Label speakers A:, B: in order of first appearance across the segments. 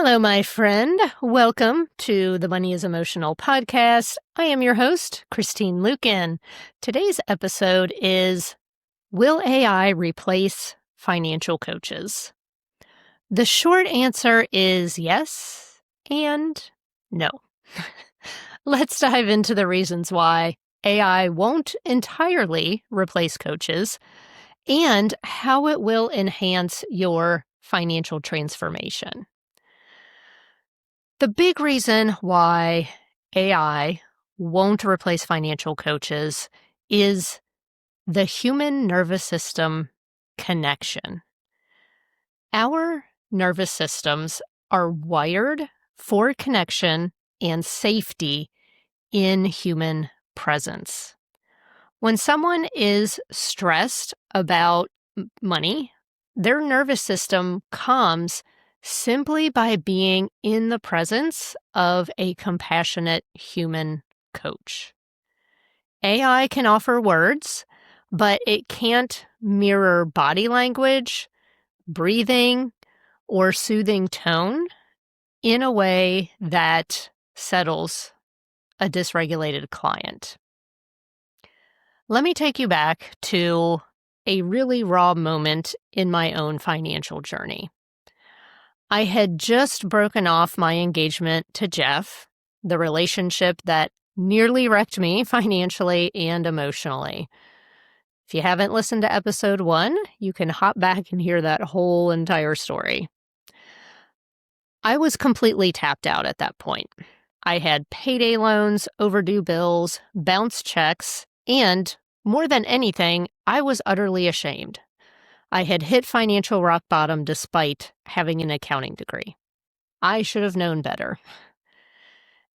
A: Hello, my friend. Welcome to the Money is Emotional podcast. I am your host, Christine Luken. Today's episode is, will AI replace financial coaches? The short answer is yes and no. Let's dive into the reasons why AI won't entirely replace coaches and how it will enhance your financial transformation. The big reason why AI won't replace financial coaches is the human nervous system connection. Our nervous systems are wired for connection and safety in human presence. When someone is stressed about money, their nervous system calms simply by being in the presence of a compassionate human coach. AI can offer words, but it can't mirror body language, breathing, or soothing tone in a way that settles a dysregulated client. Let me take you back to a really raw moment in my own financial journey. I had just broken off my engagement to Jeff, the relationship that nearly wrecked me financially and emotionally. If you haven't listened to episode 1, you can hop back and hear that whole entire story. I was completely tapped out at that point. I had payday loans, overdue bills, bounced checks, and more than anything, I was utterly ashamed. I had hit financial rock bottom despite having an accounting degree. I should have known better.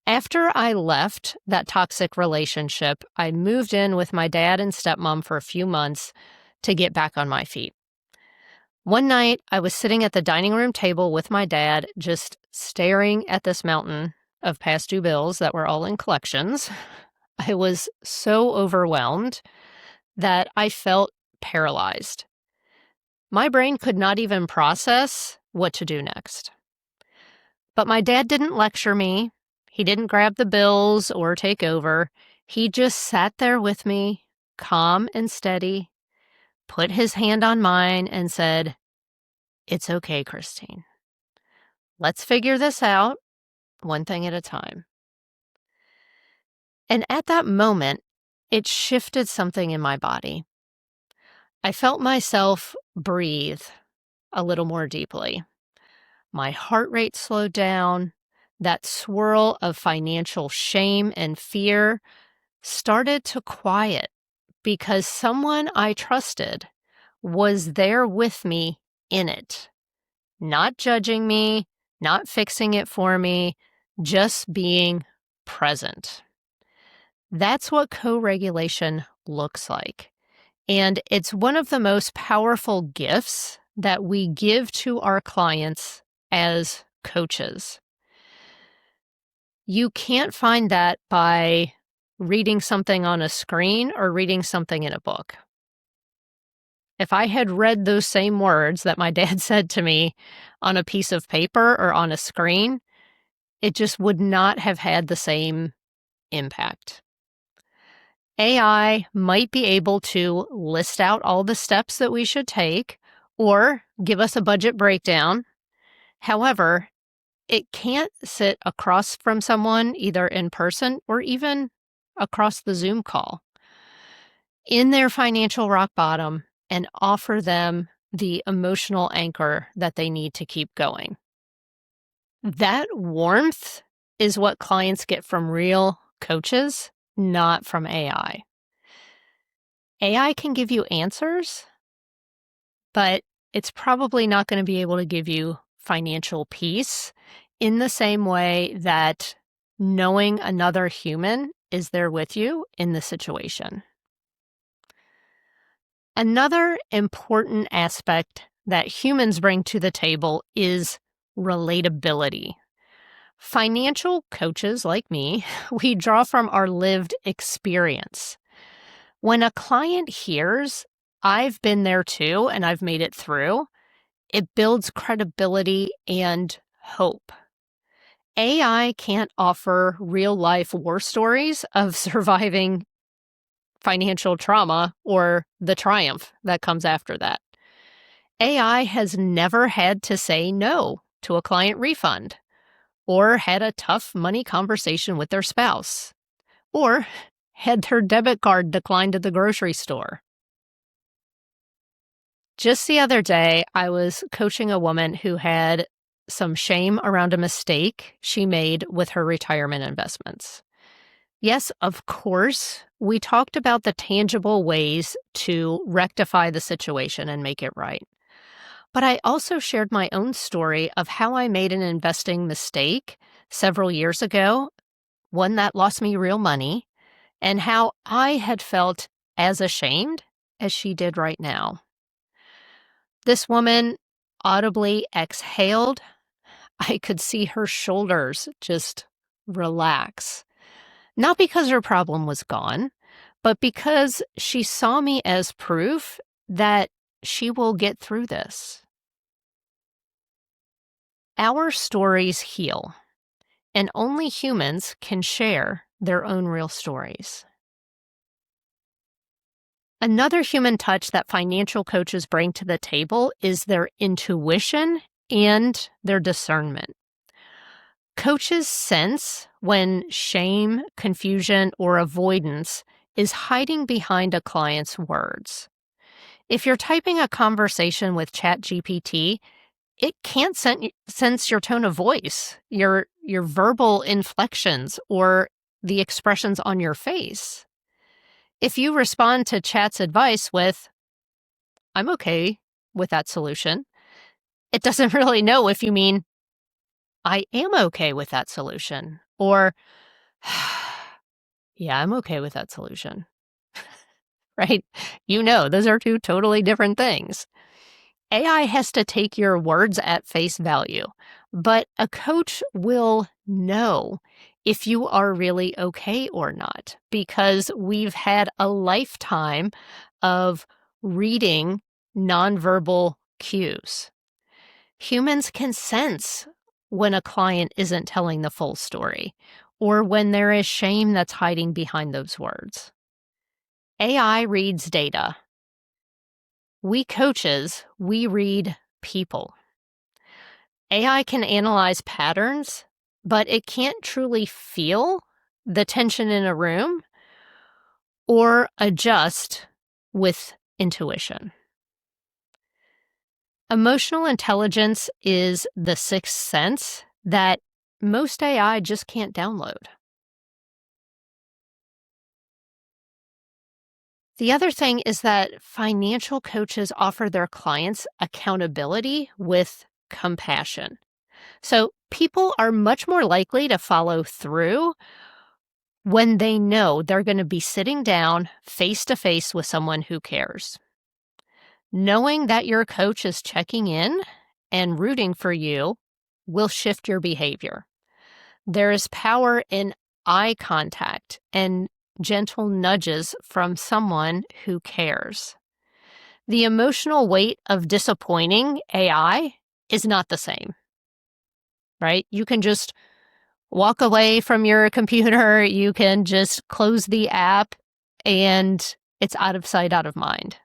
A: After I left that toxic relationship, I moved in with my dad and stepmom for a few months to get back on my feet. One night, I was sitting at the dining room table with my dad, just staring at this mountain of past due bills that were all in collections. I was so overwhelmed that I felt paralyzed. My brain could not even process what to do next. But my dad didn't lecture me. He didn't grab the bills or take over. He just sat there with me, calm and steady, put his hand on mine and said, "It's okay, Christine. Let's figure this out one thing at a time." And at that moment, it shifted something in my body. I felt myself breathe a little more deeply. My heart rate slowed down. That swirl of financial shame and fear started to quiet because someone I trusted was there with me in it, not judging me, not fixing it for me, just being present. That's what co-regulation looks like. And it's one of the most powerful gifts that we give to our clients as coaches. You can't find that by reading something on a screen or reading something in a book. If I had read those same words that my dad said to me on a piece of paper or on a screen, it just would not have had the same impact. AI might be able to list out all the steps that we should take or give us a budget breakdown. However, it can't sit across from someone either in person or even across the Zoom call in their financial rock bottom and offer them the emotional anchor that they need to keep going. That warmth is what clients get from real coaches, not from AI. AI can give you answers, but it's probably not going to be able to give you financial peace in the same way that knowing another human is there with you in the situation. Another important aspect that humans bring to the table is relatability. Financial coaches like me, we draw from our lived experience. When a client hears, "I've been there too and I've made it through," it builds credibility and hope. AI can't offer real-life war stories of surviving financial trauma or the triumph that comes after that. AI has never had to say no to a client refund, or had a tough money conversation with their spouse, or had their debit card declined at the grocery store. Just the other day, I was coaching a woman who had some shame around a mistake she made with her retirement investments. Yes, of course, we talked about the tangible ways to rectify the situation and make it right. But I also shared my own story of how I made an investing mistake several years ago, one that lost me real money, and how I had felt as ashamed as she did right now. This woman audibly exhaled. I could see her shoulders just relax. Not because her problem was gone, but because she saw me as proof that she will get through this. Our stories heal, and only humans can share their own real stories. Another human touch that financial coaches bring to the table is their intuition and their discernment. Coaches sense when shame, confusion, or avoidance is hiding behind a client's words. If you're typing a conversation with ChatGPT, it can't sense your tone of voice, your verbal inflections, or the expressions on your face. If you respond to Chat's advice with, "I'm okay with that solution," it doesn't really know if you mean, "I am okay with that solution," or, "Yeah, I'm okay with that solution." Right? Those are two totally different things. AI has to take your words at face value, but a coach will know if you are really okay or not, because we've had a lifetime of reading nonverbal cues. Humans can sense when a client isn't telling the full story, or when there is shame that's hiding behind those words. AI reads data. We coaches, we read people. AI can analyze patterns, but it can't truly feel the tension in a room or adjust with intuition. Emotional intelligence is the sixth sense that most AI just can't download. The other thing is that financial coaches offer their clients accountability with compassion. So people are much more likely to follow through when they know they're going to be sitting down face to face with someone who cares. Knowing that your coach is checking in and rooting for you will shift your behavior. There is power in eye contact and gentle nudges from someone who cares. The emotional weight of disappointing AI is not the same, right? You can just walk away from your computer, you can just close the app, and it's out of sight, out of mind.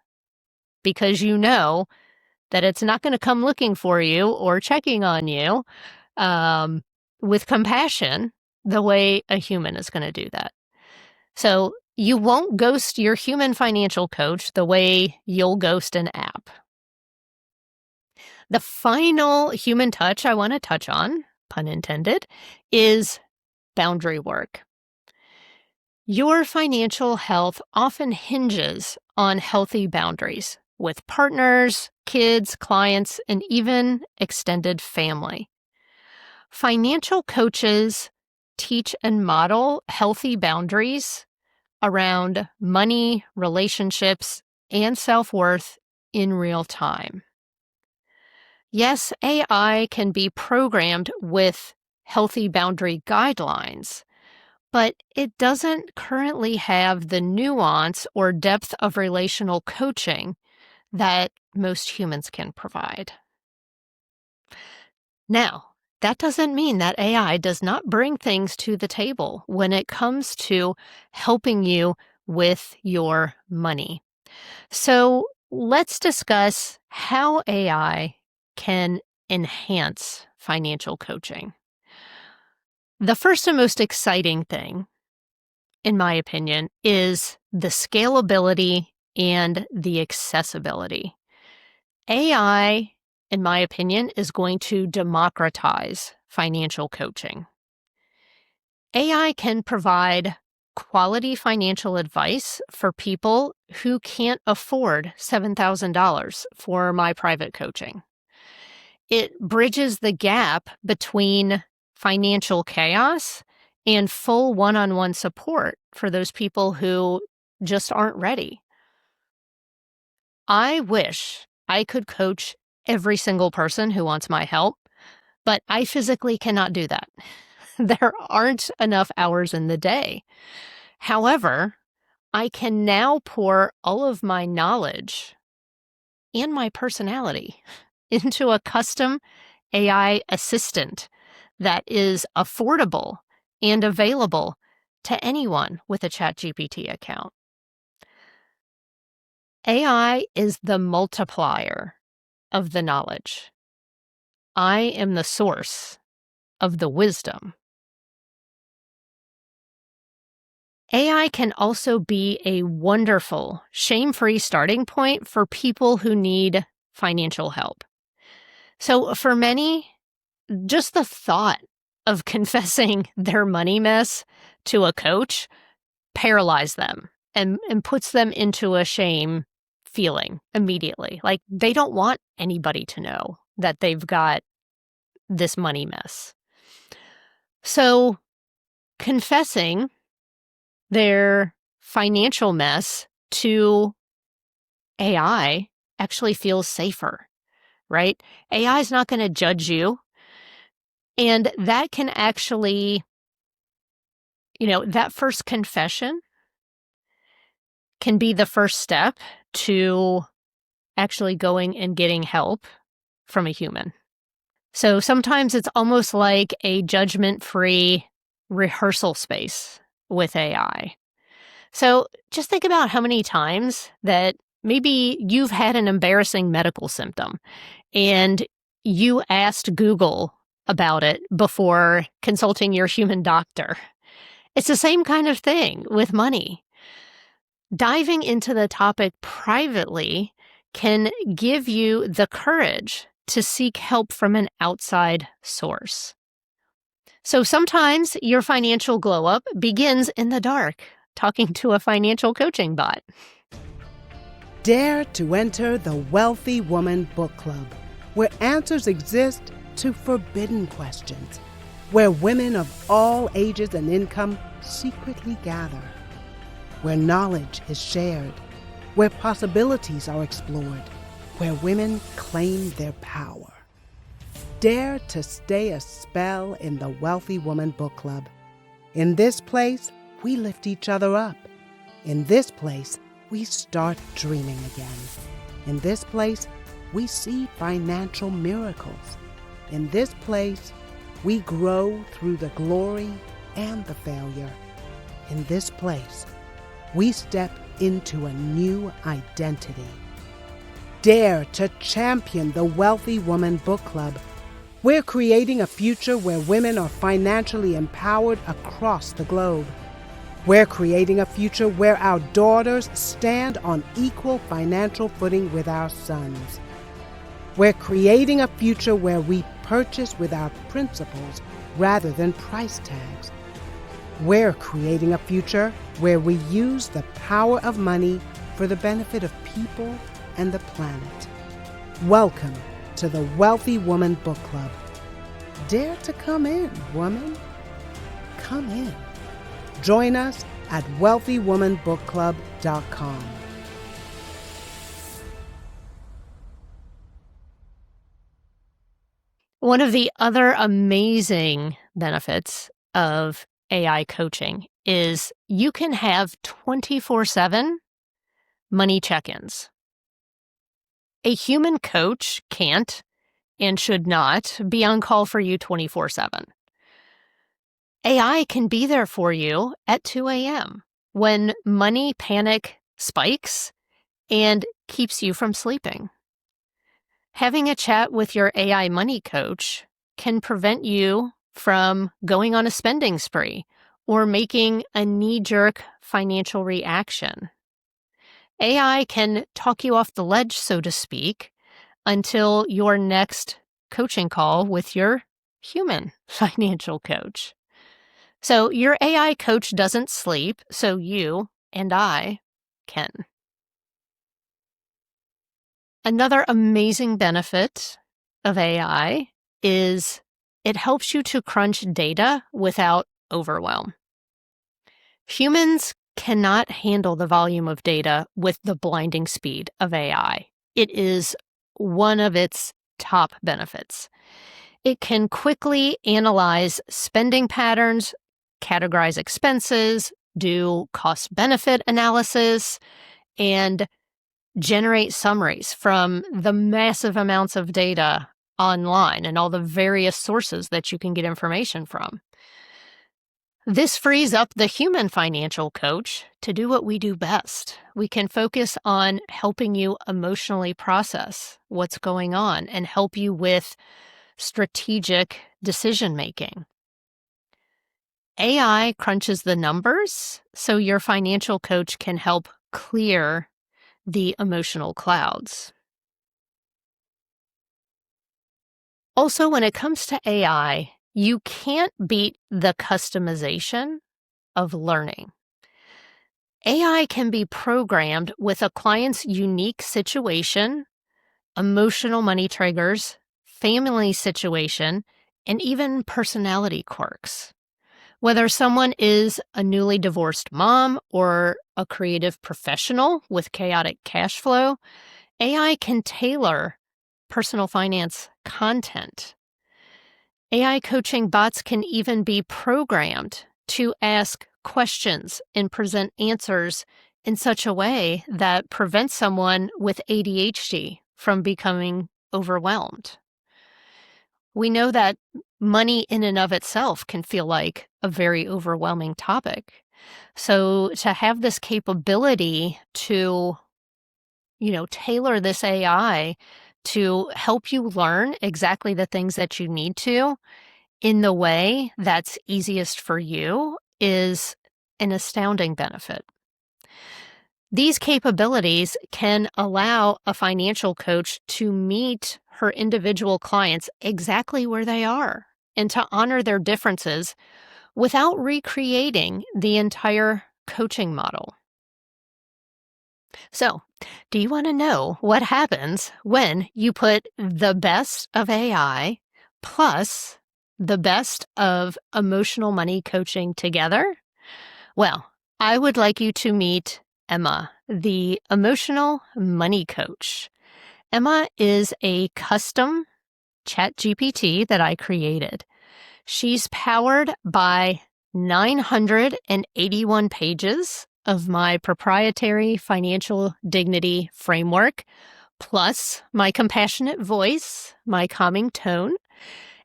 A: Because you know that it's not going to come looking for you or checking on you with compassion the way a human is going to do that. So you won't ghost your human financial coach the way you'll ghost an app. The final human touch I want to touch on, pun intended, is boundary work. Your financial health often hinges on healthy boundaries with partners, kids, clients, and even extended family. Financial coaches teach and model healthy boundaries around money, relationships, and self-worth in real time. Yes, AI can be programmed with healthy boundary guidelines, but it doesn't currently have the nuance or depth of relational coaching that most humans can provide. Now, that doesn't mean that AI does not bring things to the table when it comes to helping you with your money. So let's discuss how AI can enhance financial coaching. The first and most exciting thing, in my opinion, is the scalability and the accessibility. AI, in my opinion, is going to democratize financial coaching. AI can provide quality financial advice for people who can't afford $7,000 for my private coaching. It bridges the gap between financial chaos and full one-on-one support for those people who just aren't ready. I wish I could coach every single person who wants my help, but I physically cannot do that. There aren't enough hours in the day. However, I can now pour all of my knowledge and my personality into a custom AI assistant that is affordable and available to anyone with a ChatGPT account. AI is the multiplier of the knowledge. I am the source of the wisdom. AI can also be a wonderful, shame-free starting point for people who need financial help. So for many, just the thought of confessing their money mess to a coach paralyzes them and puts them into a shame feeling immediately. Like they don't want anybody to know that they've got this money mess. So confessing their financial mess to AI actually feels safer, right? AI is not going to judge you. And that can actually, that first confession can be the first step to actually going and getting help from a human. So sometimes it's almost like a judgment-free rehearsal space with AI. So just think about how many times that maybe you've had an embarrassing medical symptom and you asked Google about it before consulting your human doctor. It's the same kind of thing with money. Diving into the topic privately can give you the courage to seek help from an outside source. So sometimes your financial glow up begins in the dark, talking to a financial coaching bot.
B: Dare to enter the Wealthy Woman Book Club, where answers exist to forbidden questions, where women of all ages and income secretly gather, where knowledge is shared, where possibilities are explored, where women claim their power. Dare to stay a spell in the Wealthy Woman Book Club. In this place, we lift each other up. In this place, we start dreaming again. In this place, we see financial miracles. In this place, we grow through the glory and the failure. In this place, we step into a new identity. Dare to champion the Wealthy Woman Book Club. We're creating a future where women are financially empowered across the globe. We're creating a future where our daughters stand on equal financial footing with our sons. We're creating a future where we purchase with our principles rather than price tags. We're creating a future where we use the power of money for the benefit of people and the planet. Welcome to the Wealthy Woman Book Club. Dare to come in, woman. Come in. Join us at wealthywomanbookclub.com.
A: One of the other amazing benefits of AI coaching is you can have 24/7 money check-ins. A human coach can't, and should not be on call for you 24/7. AI can be there for you at 2 a.m. when money panic spikes and keeps you from sleeping. Having a chat with your AI money coach can prevent you from going on a spending spree or making a knee-jerk financial reaction. AI can talk you off the ledge, so to speak, until your next coaching call with your human financial coach. So your AI coach doesn't sleep, so you and I can. Another amazing benefit of AI is it helps you to crunch data without overwhelm. Humans cannot handle the volume of data with the blinding speed of AI. It is one of its top benefits. It can quickly analyze spending patterns, categorize expenses, do cost-benefit analysis, and generate summaries from the massive amounts of data online and all the various sources that you can get information from. This frees up the human financial coach to do what we do best. We can focus on helping you emotionally process what's going on and help you with strategic decision making. AI crunches the numbers so your financial coach can help clear the emotional clouds. Also, when it comes to AI, you can't beat the customization of learning. AI can be programmed with a client's unique situation, emotional money triggers, family situation, and even personality quirks. Whether someone is a newly divorced mom or a creative professional with chaotic cash flow, AI can tailor personal finance content. AI coaching bots can even be programmed to ask questions and present answers in such a way that prevents someone with ADHD from becoming overwhelmed. We know that money in and of itself can feel like a very overwhelming topic. So to have this capability to, tailor this AI to help you learn exactly the things that you need to in the way that's easiest for you is an astounding benefit. These capabilities can allow a financial coach to meet her individual clients exactly where they are and to honor their differences without recreating the entire coaching model. So, do you want to know what happens when you put the best of AI plus the best of emotional money coaching together? Well, I would like you to meet Emma, the emotional money coach. Emma is a custom ChatGPT that I created. She's powered by 981 pages of my proprietary financial dignity framework, plus my compassionate voice, my calming tone,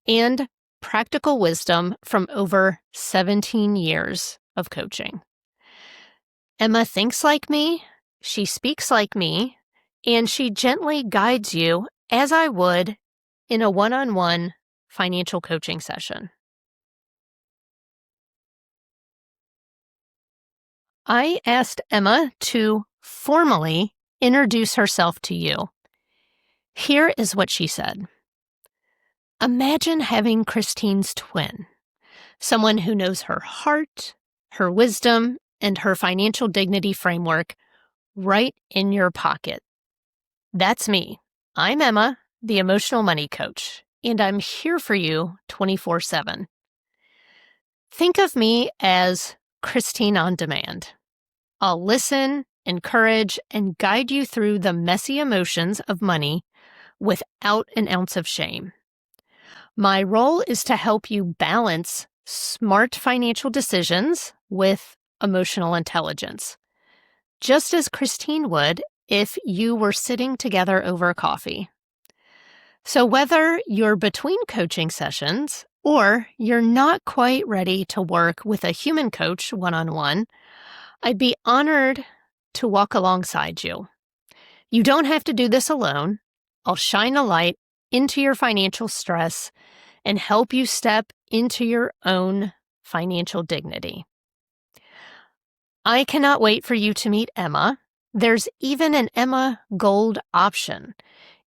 A: and practical wisdom from over 17 years of coaching. Emma thinks like me, she speaks like me, and she gently guides you as I would in a one-on-one financial coaching session. I asked Emma to formally introduce herself to you. Here is what she said. Imagine having Christine's twin, someone who knows her heart, her wisdom, and her financial dignity framework right in your pocket. That's me. I'm Emma, the emotional money coach, and I'm here for you 24/7. Think of me as Christine on demand. I'll listen, encourage, and guide you through the messy emotions of money without an ounce of shame. My role is to help you balance smart financial decisions with emotional intelligence, just as Christine would if you were sitting together over coffee. So, whether you're between coaching sessions or you're not quite ready to work with a human coach one-on-one, I'd be honored to walk alongside you. You don't have to do this alone. I'll shine a light into your financial stress and help you step into your own financial dignity. I cannot wait for you to meet Emma. There's even an Emma Gold option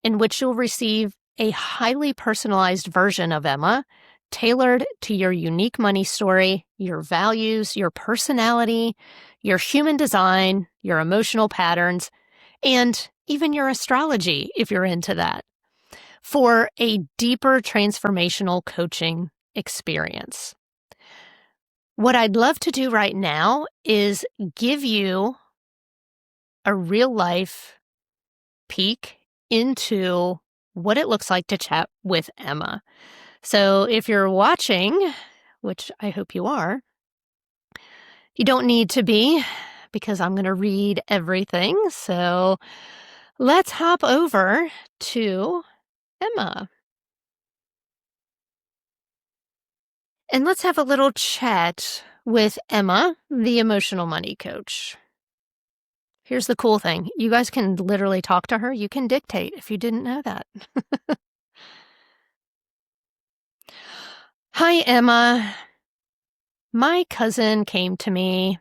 A: in which you'll receive a highly personalized version of Emma tailored to your unique money story, your values, your personality, your human design, your emotional patterns, and even your astrology, if you're into that, for a deeper transformational coaching experience. What I'd love to do right now is give you a real life peek into what it looks like to chat with Emma. So if you're watching, which I hope you are, you don't need to be because I'm going to read everything. So let's hop over to Emma. And let's have a little chat with Emma, the emotional money coach. Here's the cool thing. You guys can literally talk to her. You can dictate if you didn't know that. Hi, Emma. My cousin came to me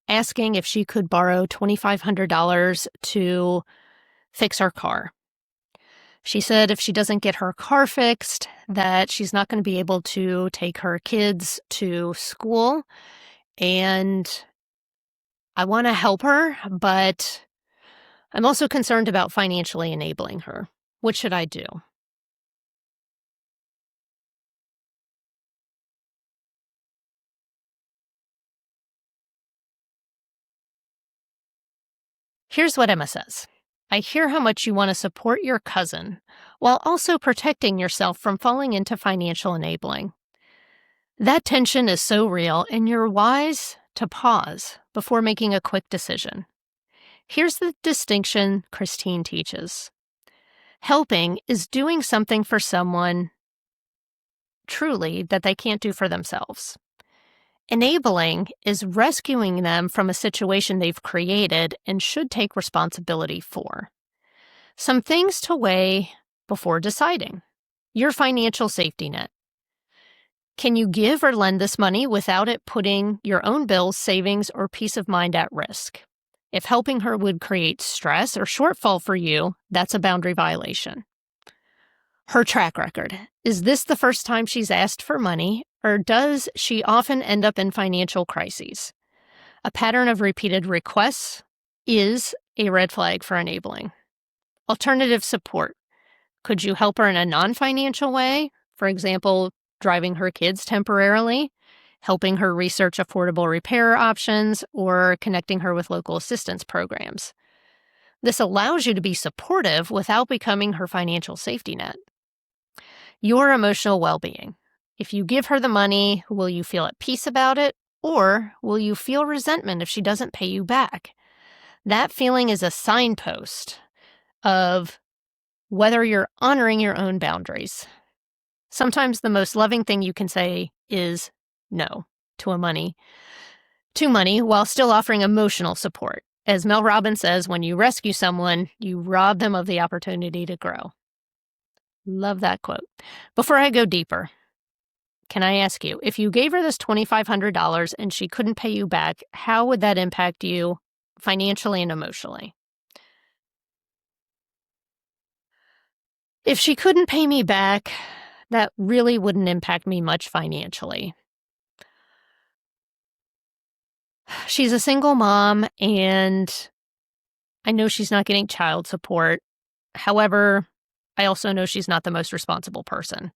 A: asking if she could borrow $2,500 to fix her car. She said if she doesn't get her car fixed, that she's not going to be able to take her kids to school. And I want to help her, but I'm also concerned about financially enabling her. What should I do? Here's what Emma says. I hear how much you want to support your cousin while also protecting yourself from falling into financial enabling. That tension is so real, and you're wise to pause before making a quick decision. Here's the distinction Christine teaches. Helping is doing something for someone truly that they can't do for themselves. Enabling is rescuing them from a situation they've created and should take responsibility for. Some things to weigh before deciding. Your financial safety net. Can you give or lend this money without it putting your own bills, savings, or peace of mind at risk? If helping her would create stress or shortfall for you, that's a boundary violation. Her track record. Is this the first time she's asked for money, or does she often end up in financial crises? A pattern of repeated requests is a red flag for enabling. Alternative support. Could you help her in a non-financial way? For example, driving her kids temporarily, helping her research affordable repair options, or connecting her with local assistance programs. This allows you to be supportive without becoming her financial safety net. Your emotional well-being. If you give her the money, will you feel at peace about it, or will you feel resentment if she doesn't pay you back? That feeling is a signpost of whether you're honoring your own boundaries. Sometimes the most loving thing you can say is no to money while still offering emotional support. As Mel Robbins says, when you rescue someone, you rob them of the opportunity to grow. Love that quote. Before I go deeper, can I ask you, if you gave her this $2,500 and she couldn't pay you back, how would that impact you financially and emotionally? If she couldn't pay me back, that really wouldn't impact me much financially. She's a single mom, and I know she's not getting child support. However, I also know she's not the most responsible person.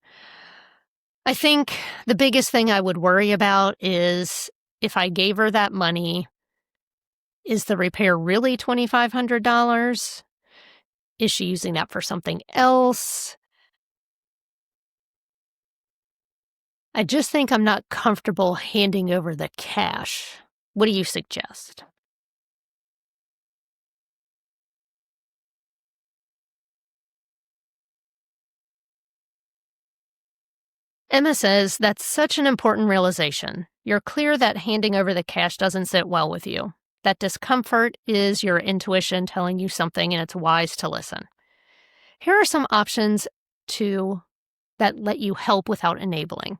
A: I think the biggest thing I would worry about is if I gave her that money, is the repair really $2,500? Is she using that for something else? I just think I'm not comfortable handing over the cash. What do you suggest? Emma says that's such an important realization. You're clear that handing over the cash doesn't sit well with you. That discomfort is your intuition telling you something, and it's wise to listen. Here are some options that let you help without enabling.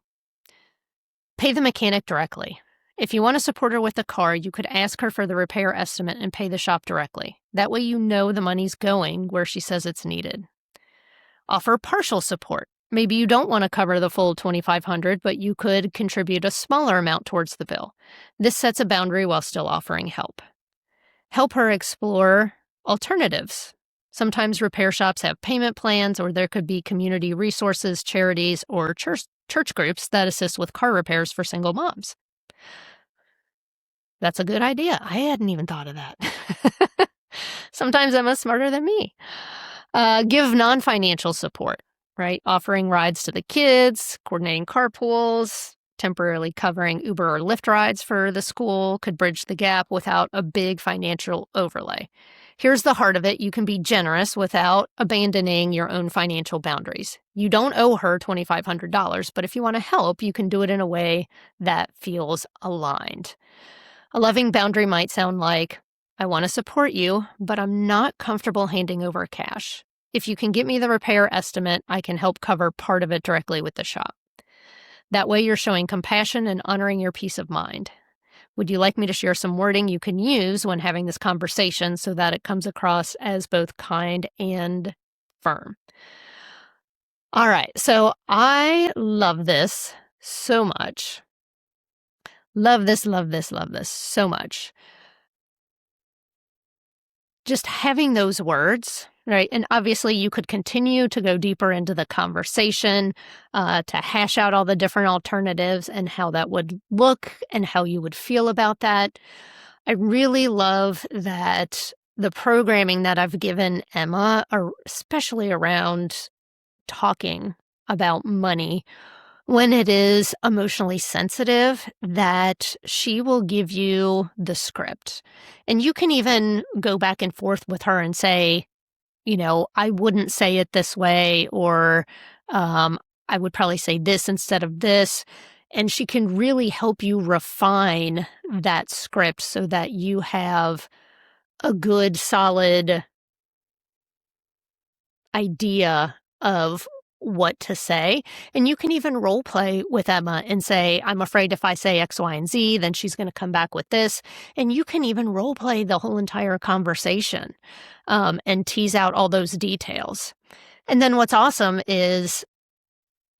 A: Pay the mechanic directly. If you want to support her with the car, you could ask her for the repair estimate and pay the shop directly. That way you know the money's going where she says it's needed. Offer partial support. Maybe you don't want to cover the full $2,500, but you could contribute a smaller amount towards the bill. This sets a boundary while still offering help. Help her explore alternatives. Sometimes repair shops have payment plans, or there could be community resources, charities, or church groups that assist with car repairs for single moms. That's a good idea. I hadn't even thought of that. Sometimes Emma's smarter than me. Give non-financial support, right? Offering rides to the kids, coordinating carpools, temporarily covering Uber or Lyft rides for the school could bridge the gap without a big financial overlay. Here's the heart of it. You can be generous without abandoning your own financial boundaries. You don't owe her $2,500, but if you want to help, you can do it in a way that feels aligned. A loving boundary might sound like, I want to support you, but I'm not comfortable handing over cash. If you can get me the repair estimate, I can help cover part of it directly with the shop. That way you're showing compassion and honoring your peace of mind. Would you like me to share some wording you can use when having this conversation so that it comes across as both kind and firm? All right, so I love this so much. Love this so much. Just having those words, right? And obviously you could continue to go deeper into the conversation, to hash out all the different alternatives and how that would look and how you would feel about that. I really love that the programming that I've given Emma, especially around talking about money, when it is emotionally sensitive, that she will give you the script. And you can even go back and forth with her and say, I wouldn't say it this way, or I would probably say this instead of this. And she can really help you refine that script so that you have a good, solid idea of what to say. And you can even role play with Emma and say, I'm afraid if I say X, Y, and Z, then she's going to come back with this. And you can even role play the whole entire conversation and tease out all those details. And then what's awesome is,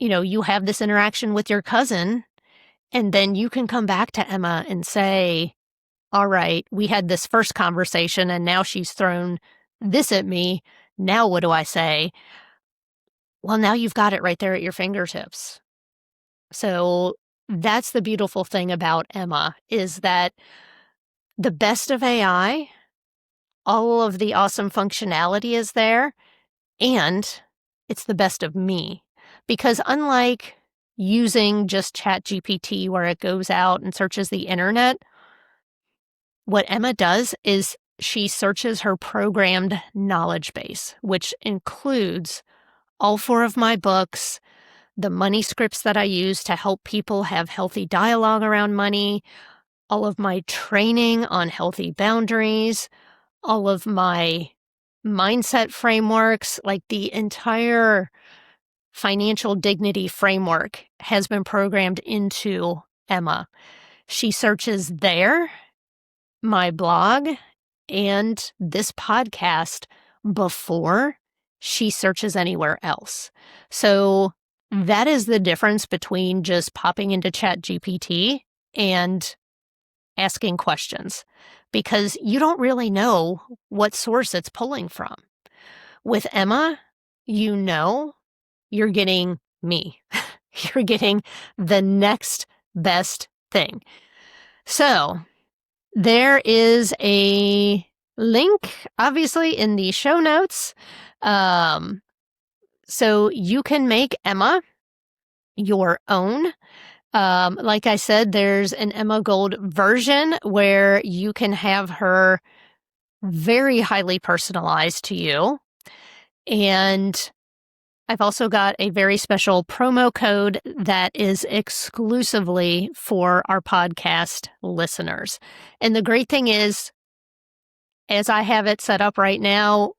A: you have this interaction with your cousin, and then you can come back to Emma and say, all right, we had this first conversation and now she's thrown this at me. Now what do I say? Well, now you've got it right there at your fingertips. So that's the beautiful thing about Emma, is that the best of AI, all of the awesome functionality is there, and it's the best of me. Because unlike using just ChatGPT where it goes out and searches the internet, what Emma does is she searches her programmed knowledge base, which includes all 4 of my books, the money scripts that I use to help people have healthy dialogue around money, all of my training on healthy boundaries, all of my mindset frameworks, like the entire financial dignity framework has been programmed into Emma. She searches there, my blog, and this podcast before she searches anywhere else. So that is the difference between just popping into ChatGPT and asking questions, because you don't really know what source it's pulling from. With Emma, you're getting me. You're getting the next best thing. So there is a link, obviously, in the show notes. So you can make Emma your own. Like I said, there's an Emma Gold version where you can have her very highly personalized to you. And I've also got a very special promo code that is exclusively for our podcast listeners. And the great thing is, as I have it set up right now,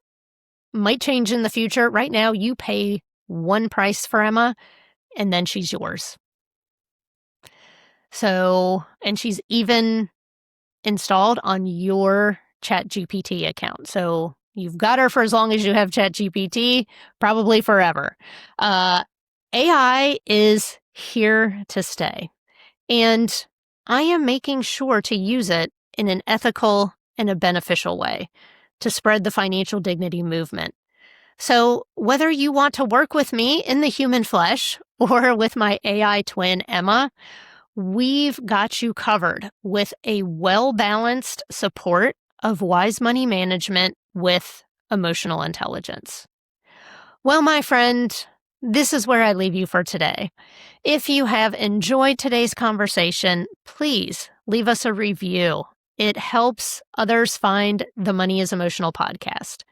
A: might change in the future. Right now, you pay one price for Emma, and then she's yours. So, and she's even installed on your ChatGPT account. So you've got her for as long as you have ChatGPT, probably forever. AI is here to stay. And I am making sure to use it in an ethical and a beneficial way to spread the financial dignity movement. So whether you want to work with me in the human flesh or with my AI twin, Emma, we've got you covered with a well-balanced support of wise money management with emotional intelligence. Well, my friend, this is where I leave you for today. If you have enjoyed today's conversation, please leave us a review. It helps others find the Money is Emotional podcast.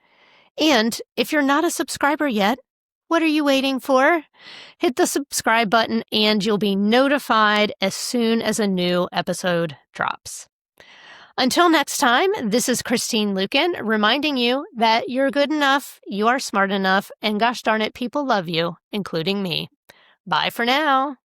A: And if you're not a subscriber yet, what are you waiting for? Hit the subscribe button and you'll be notified as soon as a new episode drops. Until next time, this is Christine Luken reminding you that you're good enough, you are smart enough, and gosh darn it, people love you, including me. Bye for now.